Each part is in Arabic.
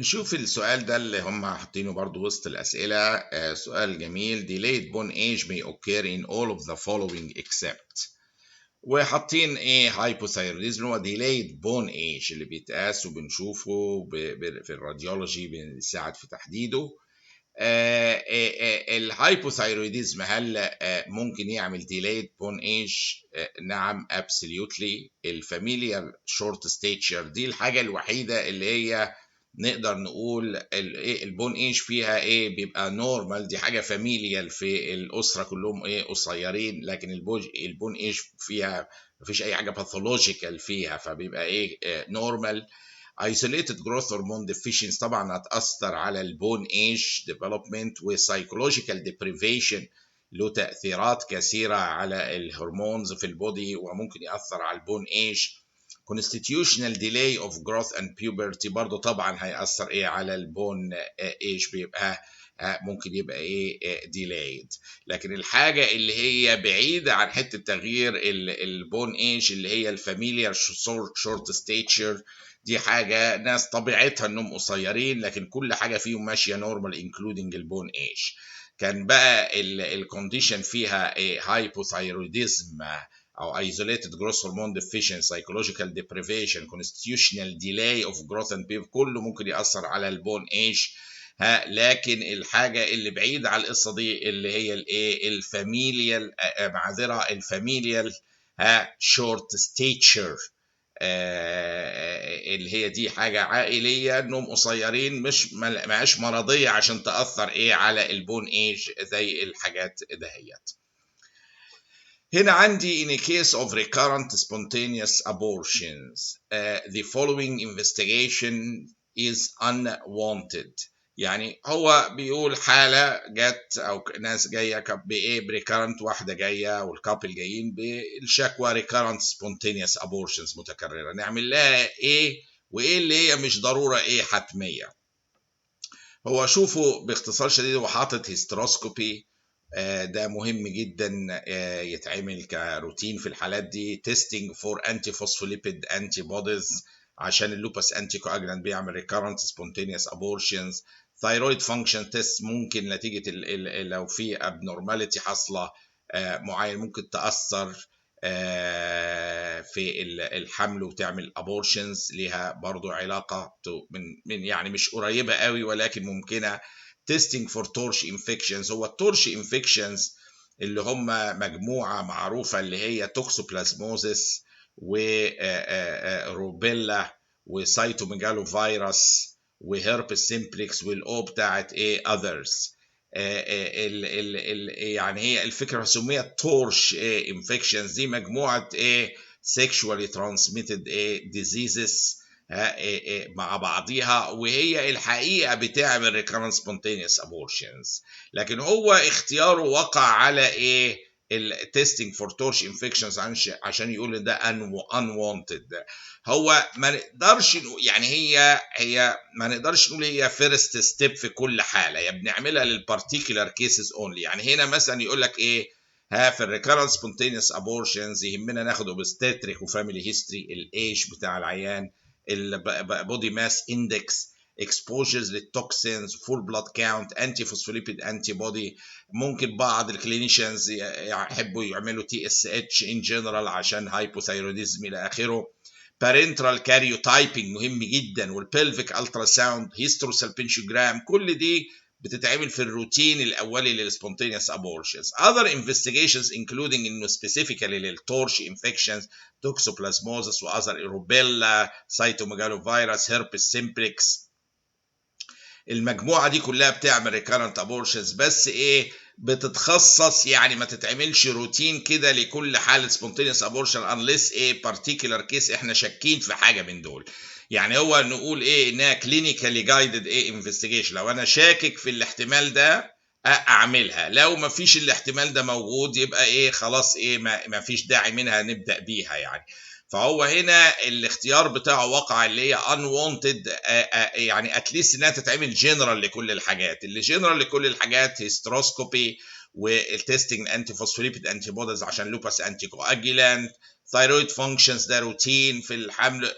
نشوف السؤال ده اللي هم حاطينه برضو وسط الأسئلة. سؤال جميل. delayed bone age may occur in all of the following except، وحاطين ايه هايبوثايروديزم هو delayed bone age اللي بيتقاس وبنشوفه في الراديولوجي بيساعد في تحديده. الهايبوثايروديزم هل ممكن يعمل delayed bone age؟ نعم absolutely. الفاميليال short stature دي الحاجة الوحيدة اللي هي نقدر نقول البون ايج فيها ايه بيبقى نورمال، دي حاجه فاميليال في الاسره كلهم ايه قصيرين، لكن البون ايج فيها مفيش اي حاجه باثولوجيكال فيها، فبيبقى ايه نورمال. isolated growth hormone deficiency طبعا هتاثر على البون ايج ديفلوبمنت، وسايكولوجيكال deprivation له تاثيرات كثيره على الهرمونز في البودي وممكن ياثر على البون ايج. constitutional delay of growth and puberty برضو طبعا هيأثر ايه على البون ايج، بيبقى ممكن يبقى ايه delayed. لكن الحاجة اللي هي بعيدة عن حتة تغيير البون ايج اللي هي الفاميليار short stature، دي حاجة ناس طبيعتها انهم قصيرين لكن كل حاجة فيهم ماشية نورمال including البون ايج. كان بقى الكونديشن فيها هايبوثايروديزم او isolated growth hormone deficiency, psychological deprivation, constitutional delay of growth and puberty، كله ممكن يأثر على البون ايج. لكن الحاجة اللي بعيدة على القصة دي اللي هي الايه الفاميليال، معذرة الفاميليال short stature، اللي هي دي حاجة عائلية انهم قصيرين، مش معاش مرضية عشان تأثر ايه على البون ايج زي الحاجات دهيت. هنا عندي in a case of recurrent spontaneous abortions the following investigation is unwanted. يعني هو بيقول حالة جت أو ناس جاية بإيه بريكارنت، واحدة جاية والكابل جايين بالشكوى recurrent spontaneous abortions متكررة، نعمل لها إيه وإيه اللي هي مش ضرورة إيه حتمية. هو شوفوا باختصار شديد هو حاطط هيستروسكوبي، ده مهم جدا يتعمل كروتين في الحالات دي. تيستينج فور انتي فوسفوليبيد انتي بوديز عشان اللوبس انتي كواجلانت بيعمل ريكارنت سبونتينيوس ابورشنز. ثايرويد فانكشن تيست ممكن نتيجه لو في ابنورماليتي حاصله معين ممكن تاثر في الحمل وتعمل ابورشنز، ليها برضو علاقه من يعني مش قريبه قوي ولكن ممكنه. testing for torch infections، هو التورش infections اللي هم مجموعة معروفة اللي هي توكسوبلازموزيس وروبيلا وسايتوميجالو فيروس وهيربس سيمبلكس والاو بتاعت ايه others. يعني هي الفكرة سميت تورش infections، دي مجموعة ايه sexually transmitted diseases مع بعضيها، وهي الحقيقة بتعمل recurrent spontaneous abortions، لكن هو اختياره وقع على ايه التستنج فور تورش انفكشنز عشان يقول ده unwanted. هو ما نقدرش يعني هي ما نقدرش نقول هي فيرست ستيب في كل حالة، يا بنعملها للبارتيكولار كيسز اونلي. يعني هنا مثلا يقول لك ايه في الريكارنت سبونتينيوس ابورشنز يهمنا ناخد اوبستاتريك وفاميلي هيستوري، الايج بتاع العيان، البودي ماس اندكس، exposures للتوكسينز، فول بلاد كاونت، انتي فوسفوليبيد انتي بودي. ممكن بعض الكلينيشنز يحبوا يعملوا تي اس اتش ان جنرال عشان هايبوثايروديزم الى اخره. parental karyotyping مهم جدا، والبلفيك الترا ساوند، هيستروسالبنشوجرام، كل دي بتتعمل في الروتين الاولي للسبونتينيوس ابورشنز. other investigations including انه specifically للتورش infections، توكسوبلازموزس واذر روبيلا، سايتوميجالو فيروس، هيربس سيمبلكس، المجموعه دي كلها بتعمل ريكارنت ابورشنز، بس ايه بتتخصص يعني ما تتعملش روتين كده لكل حاله سبونتينيوس ابورشن unless ايه بارتيكولار كيس احنا شاكين في حاجه من دول. يعني هو نقول ايه انها كلينيكالي جايدد ايه انفستيجيشن، لو انا شاكك في الاحتمال ده اعملها، لو ما فيش الاحتمال ده موجود يبقى ايه خلاص ايه ما فيش داعي منها نبدا بيها يعني. فهو هنا الاختيار بتاعه وقع اللي هي unwanted، يعني اتليست انها تتعمل جنرال لكل الحاجات، اللي جنرال لكل الحاجات هيستروسكوبي والتستنج انتي فوسفوليبيد انتي بوديز عشان لوباس انتي كواجيلانت، ثايرويد فانكشنز ده روتين في الحمل،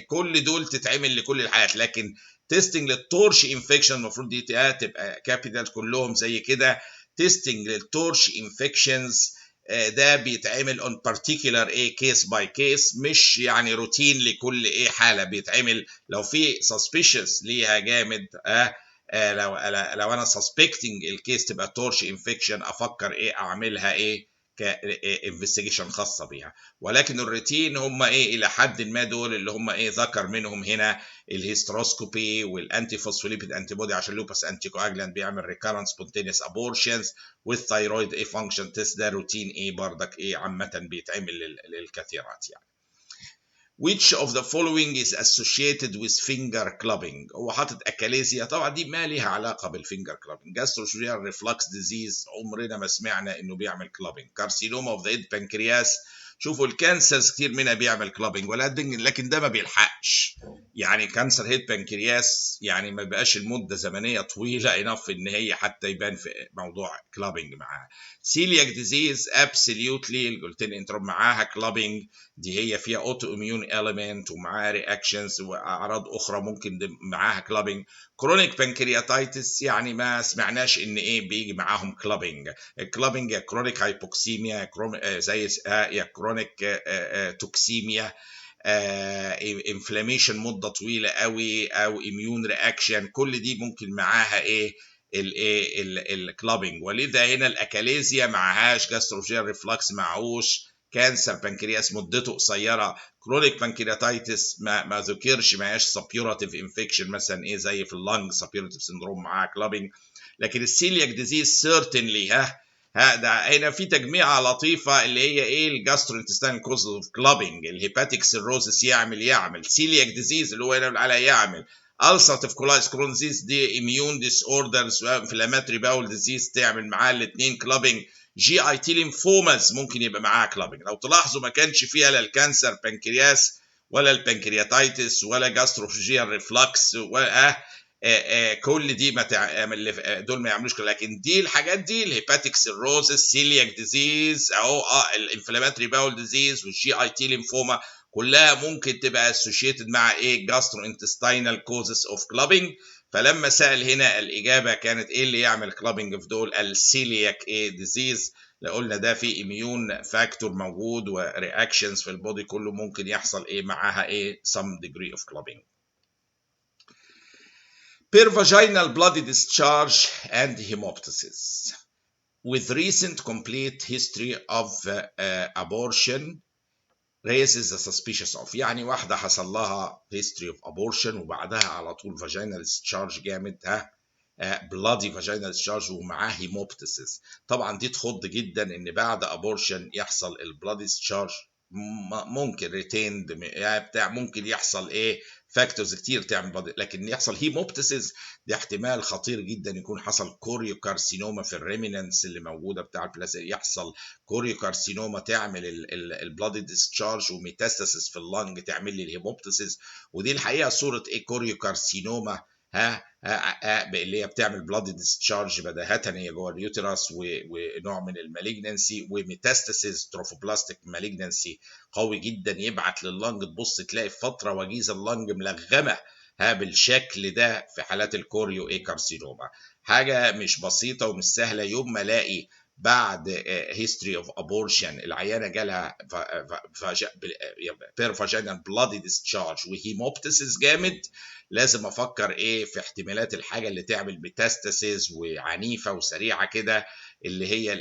كل دول تتعمل لكل الحالات. لكن تيستنج للتورش انفكشن المفروض دي تبقى كابيتال كلهم زي كده. تيستنج للتورش انفكشنز ده بيتعمل on particular case by case، مش يعني روتين لكل حالة. بيتعمل لو في suspicious ليها جامد، لو انا suspecting الكيس تبقى تورش انفكشن، افكر اعملها كانفستيجيشن خاصه بيها. ولكن الروتين هم الى حد ما دول اللي هم ذكر منهم هنا الهيستروسكوبي والانتي فوسفوليبيد انتي بودي عشان لوبس انتي كواجلانت بيعمل ريكارنت سبونتينيوس ابورشنز، والثايرويد فانكشن تيست ده روتين بردك عامه بيتعمل للكثيرات يعني. Which of the following is associated with finger clubbing؟ هو حاطط اكاليزيا، طبعا دي ما ليها علاقه بالفينجر كلابنج. جاستروجيال ريفلكس ديزيز عمرنا ما سمعنا انه بيعمل كلابنج. كارسينوما اوف ذا ايد بانكرياس، شوفوا الكانسرز كتير منها بيعمل كلابنج، لكن ده ما بيلحقش. يعني كانسر هيد بانكرياس يعني ما بقاش المده زمنيه طويله انف ان هي حتى يبان في موضوع كلابنج معاها. سيلياك ديزيز ابسوليوتلي الجلوتين انتروب معاها كلابنج، دي هي فيها اوتو اميون اليمنت ومعاها رياكشنز واعراض اخرى ممكن معاها كلابنج. كرونيك بانكرياتايتس يعني ما سمعناش ان بيجي معاهم كلابنج. الكلابنج يا كرونيك هايبوكسيميا زي يا كرونيك توكسيميا، انفلاميشن مده طويله قوي او اميون رياكشن، كل دي ممكن معاها الكلابنج. ولذا هنا الاكاليزيا معهاش، جاستروجيال ريفلكس معهوش، كانسر بنكرياس مدته قصيره، كرونيك بانكرياتايتس ما ذكرش، معهاش سبيوراتيف انفكشن مثلا زي في اللنج سبيوراتيف سندروم معاه كلابنج. لكن السيلياك ديزيز سيرتنلي ده هنا في تجميعه لطيفه اللي هي الجاسترو انتستينال كوز اوف كلابنج. الهيباتيك سيروزس يعمل سيلياك ديزيز اللي هو هنا على يعمل ulcerative colitis كرون ديزيز، دي immune disorders وانفلاماتري باول ديزيز تعمل معاه الاثنين كلابنج. جي اي تي ليمفوماز ممكن يبقى معاها كلابنج. لو تلاحظوا ما كانش فيها لا الكانسر بنكرياس ولا البنكرياتايتس ولا جاستروجيال ريفلكس كل دي ما دول ما يعملوش كده. لكن دي الحاجات دي الهيباتيك سيروزس، سيلياك ديزيز اهو الانفلاماتري باول ديزيز والجي اي تي ليمفوما كلها ممكن تبقى اسوشيتد مع جاسترو انتستينال كوزز اوف كلابنج. فلما سأل هنا الإجابة كانت اللي يعمل كلابنج في دول؟ السيلياك ديزيز. لو قلنا ده في اميون فاكتور موجود ورياكشنز في البودي كله ممكن يحصل معاها some degree of clubbing. Pervaginal bloody discharge and hemoptysis with recent complete history of abortion raises the suspicious of. يعني واحدة حصل لها history of abortion وبعدها على طول vaginal discharge جامد bloody vaginal discharge ومعاه hemoptysis. طبعا دي تخض جدا ان بعد abortion يحصل البلادي discharge، ممكن retained بتاع، ممكن يحصل فاكتورز كتير تعمل بادي، لكن يحصل هيموبتسيس دي احتمال خطير جدا يكون حصل كوريوكارسينوما في الريمينانس اللي موجوده بتاع البلاسينتا، يحصل كوريوكارسينوما تعمل البلادي ديسشارج وميتاستاسيس في اللنج تعمل لي الهيموبتسيس. ودي الحقيقه صوره كوريوكارسينوما اللي هي بتعمل بلادي ديسشارج بداهة هي جوه اليوترس ونوع من المالجنسي وميتاستاسيس تروفوبلاستيك مالجنسي قوي جدا يبعت لللنج، تبص تلاقي في فتره وجيزه اللنج ملغمه بالشكل ده في حالات الكوريو كارسينوما. حاجه مش بسيطه ومش سهله. يوم ما الاقي بعد هيستوري اوف ابورشن العيانه جالها بيرفاجينال بلادي ديسشارج وهيموبتسيس جامد، لازم افكر في احتمالات الحاجه اللي تعمل ميتاستاسيس وعنيفه وسريعه كده اللي هي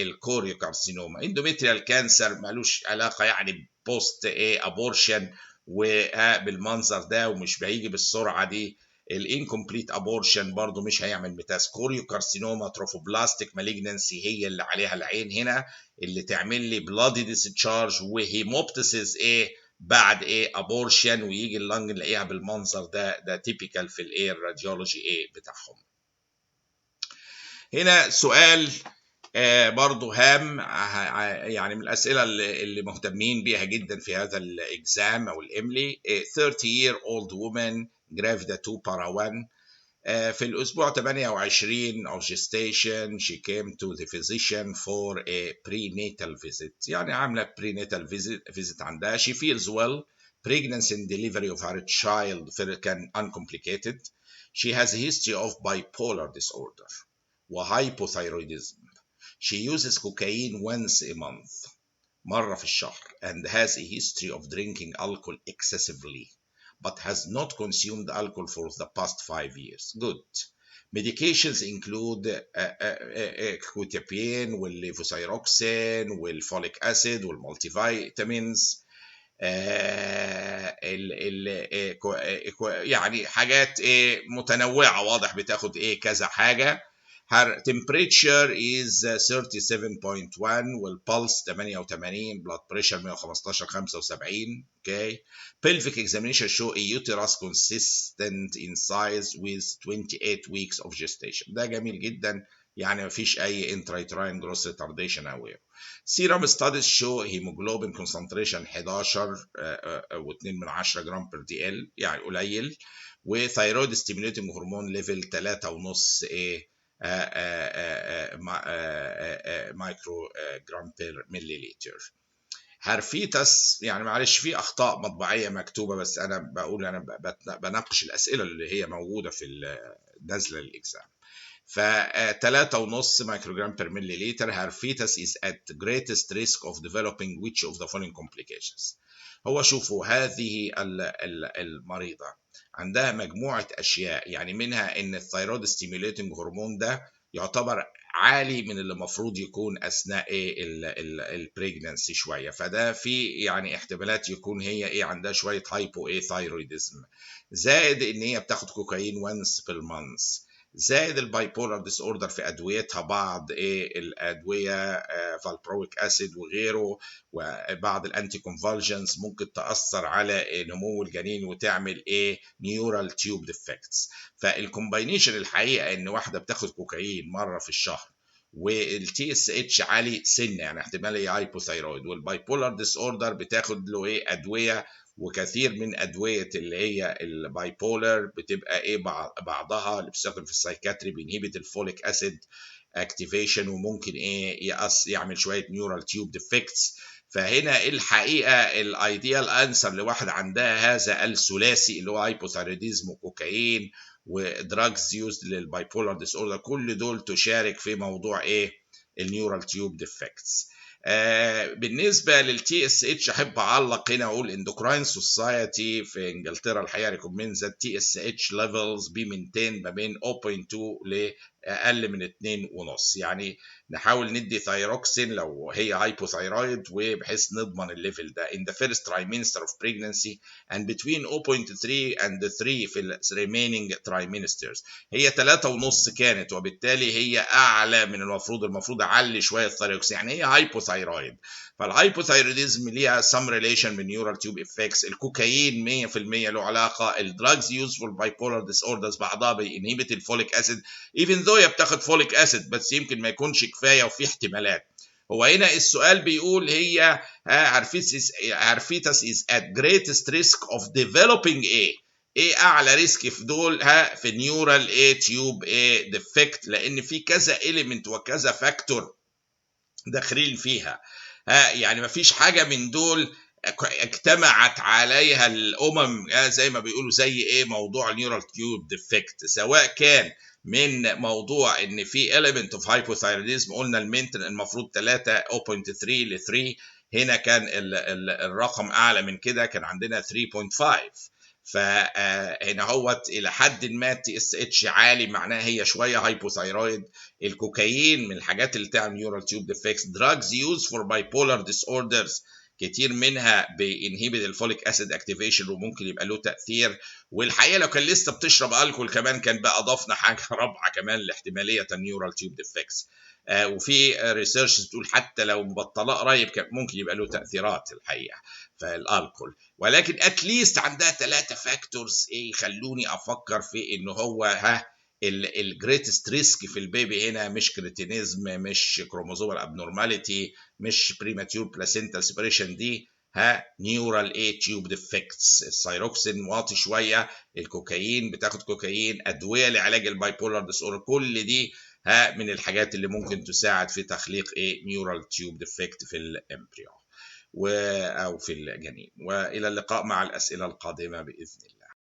الكوريوكارسينوما. اندوميتريال كانسر مالوش علاقه يعني بوست ابورشن وبالمنظر ده ومش هيجي بالسرعه دي. الانكمبليت ابورشن برضو مش هيعمل ميتاس. كوريوكارسينوما تروفوبلاستيك مالجنسي هي اللي عليها العين هنا اللي تعمل لي بلادي ديسشارج وهيموبتسيس بعد ابورشن ويجي اللنج نلاقيها بالمنظر ده تيبيكال في الراديولوجي بتاعهم. هنا سؤال برضو هام يعني من الأسئلة اللي مهتمين بيها جدا في هذا الإكزام أو الإملي. 30-year-old woman gravida 2 para 1 في الأسبوع 28 of gestation she came to the physician for a prenatal visit. يعني عاملة prenatal visit عندها. She feels well. Pregnancy and delivery of her child كان uncomplicated. She has a history of bipolar disorder وhypothyroidism. She uses cocaine once a month, مرة في الشهر, and has a history of drinking alcohol excessively, but has not consumed alcohol for the past 5 years. Good. Medications include quetiapine والليفوثايروكسين والفوليك acid والمالتيفيتامينز. يعني حاجات متنوعة، واضح بتاخد كذا حاجة. Her temperature is 37.1 والpulse 88, blood pressure 115/75. Okay. Pelvic examination show a uterus consistent in size with 28 weeks of gestation. ده جميل جدا، يعني مفيش أي intrauterine growth retardation أو Serum studies show hemoglobin concentration 11.2 جرام per dl، يعني قليل، وثايرويد ستيميوليتنج هرمون ليفل 3.5 مايكرو جرام بير مليلتر. هرفيتس، يعني معلش في اخطاء مطبعيه مكتوبه، بس انا بقول انا بناقش الاسئله اللي هي موجوده في نازله الاكزام. ف 3.5 مايكروجرام بير مليلتر. Her fetus is at greatest risk of developing which of the following complications. هو شوفوا هذه المريضة عندها مجموعة أشياء، يعني منها إن الثايرويد ستيميوليتنج هرمون ده يعتبر عالي من اللي المفروض يكون أثناء البريجنانسي شوية، فده في يعني احتمالات يكون هي عندها شوية هايبو ثايرويدزم، زائد إن هي بتاخد كوكايين once per month، زائد البايبولار ديس اوردر في ادويتها، بعض الادويه فالبرويك اسيد وغيره، وبعض الانتي كونفالجنز ممكن تاثر على نمو الجنين وتعمل نيورال تيوب ديفكتس. فالكومباينيشن الحقيقه ان واحده بتاخد كوكايين مره في الشهر والتي اس اتش عالي سنه، يعني احتمال هي هايبوثايرويد، والبايبولار ديس اوردر بتاخد له ادويه، وكثير من ادويه اللي هي البايبولر بتبقى بعضها اللي بتستخدم في السايكاتري بينهبت الفوليك اسيد اكتيفيشن، وممكن يعمل شويه نيورال تيوب ديفكتس. فهنا الحقيقه الايديال انسر لواحد عندها هذا الثلاثي اللي هو هايبوثايروديزم وكوكايين ودراجز يوزد للبايبولار ديس اوردر، كل دول تشارك في موضوع النيورال تيوب ديفكتس. بالنسبه للتي اس اتش احب اعلق هنا اقول اندوكراين سوسايتي في انجلترا الحقيقه ريكومند ذات تي اس اتش ليفلز بي مينتين ما بين 0.2 لاقل من 2.5، يعني نحاول ندي ثايروكسين لو هي هايبوثايرويد وبحيث نضمن الليفل ده in the first trimester of pregnancy and between 0.3 and 3 في ال remaining trimesters. هي 3.5 كانت، وبالتالي هي اعلى من المفروض اعلي شويه الثايروكسين، يعني هي هايبوثايرويد. فالهايبوثايروديزم ليها some relation من نيورال تيوب افكتس. الكوكايين 100% له علاقه. الدراجز يوز فور بايبولار ديس اوردرز بعضها بينهبت الفوليك اسيد even though هي بتاخد فوليك اسيد، بس يمكن ما يكونش كفايه وفي احتمالات. هو هنا السؤال بيقول هي هرفيتس is at greatest risk of developing ايه اعلى ريسك في دول في نيورال تيوب ديفكت، لان في كذا اليمنت وكذا فاكتور داخلين فيها. يعني ما فيش حاجه من دول اجتمعت عليها الامم زي ما بيقولوا زي موضوع النيورال تيوب ديفكت، سواء كان من موضوع ان في element of hypothyroidism، قلنا المينتن المفروض 3 0.3 ل 3، هنا كان الرقم اعلى من كده، كان عندنا 3.5. فهنا هوت الى حد ما تي اس اتش عالي، معناها هي شويه هايبوثايرويد. الكوكايين من الحاجات اللي تعمل نيورال تيوب ديفكتس. دراجز يوز فور باي بولار ديس اوردرز كتير منها بينهبت الفوليك اسيد اكتيفيشن وممكن يبقى له تاثير. والحقيقه لو كان لسه بتشرب الكحول كمان كان بقى اضفنا حاجه رابعه كمان لاحتماليه النيورال تيوب ديفكتس. وفي ريسيرش بتقول حتى لو مبطلاه قريب كان ممكن يبقى له تاثيرات الحقيقه في الالكحول، ولكن اتليست عندها 3 فاكتورز يخلوني افكر في ان هو الجريتست ريسك في البيبي هنا مش كريتينيزم، مش كروموزومال ابنورماليتي، مش بريماتيور بلاسينتا سيبريشن، دي نيورال ايه تيوب ديفكتس. الثايروكسين واطي شويه، الكوكايين بتاخد كوكايين، ادويه لعلاج الباي بولار ديس اوردر، كل دي من الحاجات اللي ممكن تساعد في تخليق ايه نيورال تيوب ديفكت في الامبريو او في الجنين. والى اللقاء مع الاسئله القادمه باذن الله.